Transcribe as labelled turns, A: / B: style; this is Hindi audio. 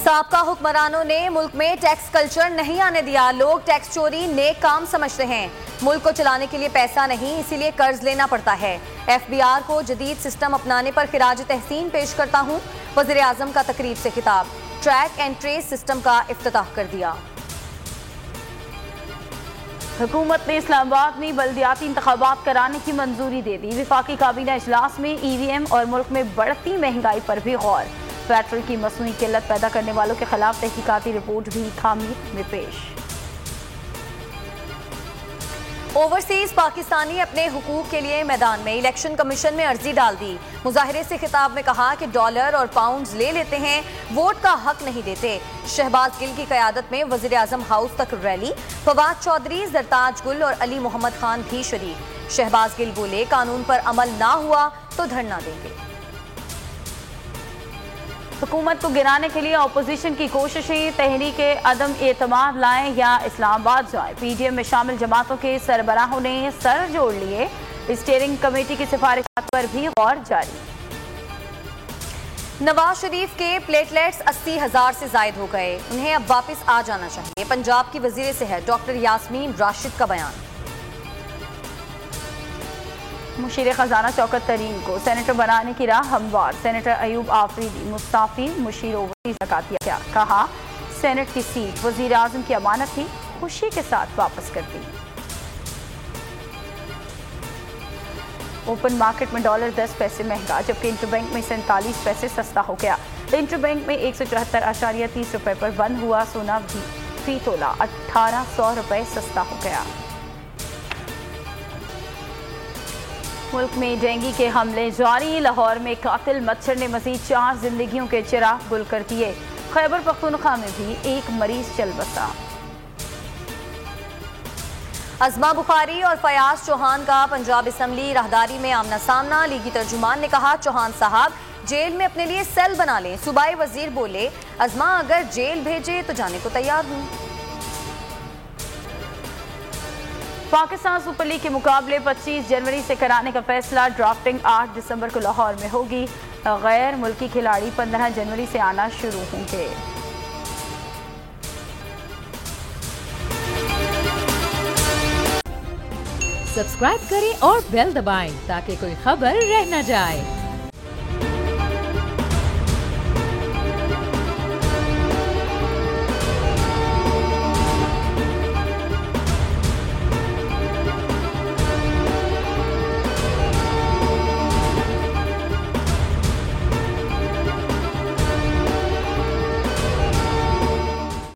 A: साबका हुक्मरानों ने मुल्क में टैक्स कल्चर नहीं आने दिया। लोग टैक्स चोरी नेक काम समझते हैं। मुल्क को चलाने के लिए पैसा नहीं, इसीलिए कर्ज लेना पड़ता है। FBR को जदीद सिस्टम अपनाने पर खिराज तहसीन पेश करता हूँ। वज़ीर आज़म का तकरीब से खिताब। ट्रैक एंड ट्रेस सिस्टम का इफ्तिताह कर दिया।
B: हुकूमत ने इस्लामाबाद में बल्दियाती इंतखाबात कराने की मंजूरी दे दी। विफाकी काबीना इजलास में EVM और मुल्क में बढ़ती महंगाई पर भी गौर। पेट्रोल की मसनूई किल्लत पैदा करने वालों के खिलाफ तहकीकाती रिपोर्ट भी खामी में पेश।
A: ओवरसीज पाकिस्तानी अपने हुकूक के लिए मैदान में। इलेक्शन कमीशन में अर्जी डाल दी। मुजाहिरे से खिताब में कहा कि डॉलर और पाउंड्स ले लेते हैं, वोट का हक नहीं देते। शहबाज गिल की क़यादत में वज़ीर आज़म हाउस तक रैली। फवाद चौधरी, जरताज गुल और अली मोहम्मद खान भी शरीक। शहबाज गिल बोले, कानून पर अमल ना हुआ तो धरना देंगे।
B: हुकूमत को गिराने के लिए अपोजिशन की कोशिशें, तहरीके अदम एतमाद लाएं या इस्लामाबाद जाएं। PDM में शामिल जमातों के सरबराहों ने सर जोड़ लिए। स्टीयरिंग कमेटी की सिफारिशात पर भी गौर जारी।
A: नवाज शरीफ के प्लेटलेट्स 80,000 से जायद हो गए, उन्हें अब वापस आ जाना चाहिए। पंजाब की वजीर सेहत डॉक्टर यास्मीन राशिद का बयान।
B: मुशीर खजाना शौकत तरीन को सेनेटर बनाने की राह हमवार। सेनेटर अयूब आफरीदी मुस्ताफी, मुशीर ओवैसी का किया। कहा, सेनेट की सीट वजीर आजम की अमानत थी, खुशी के साथ वापस कर दी। ओपन मार्केट में डॉलर 10 पैसे महंगा, जबकि इंटरबैंक में 47 पैसे सस्ता हो गया। इंटरबैंक में 174.30 रुपए पर बंद हुआ। सोना फी तोला 1800 रुपए सस्ता हो गया। मुल्क में डेंगू के हमले जारी। लाहौर में कातिल मच्छर ने मजीद 4 जिंदगियों के चिराग गुल कर दिए। खैबर पख्तूनख्वा में भी एक मरीज चल बसा।
A: अज़मा बुखारी और फयाज चौहान का पंजाब असम्बली राहदारी में आमना सामना। लीगी तर्जुमान ने कहा, चौहान साहब जेल में अपने लिए सेल बना लें। सूबाई वजीर बोले, अज़मा अगर जेल भेजे तो जाने को तैयार हूँ।
B: पाकिस्तान सुपर लीग के मुकाबले 25 जनवरी से कराने का फैसला। ड्राफ्टिंग 8 दिसंबर को लाहौर में होगी। गैर मुल्की खिलाड़ी 15 जनवरी से आना शुरू होंगे।
C: सब्सक्राइब करें और बेल दबाएं ताकि कोई खबर रह न जाए।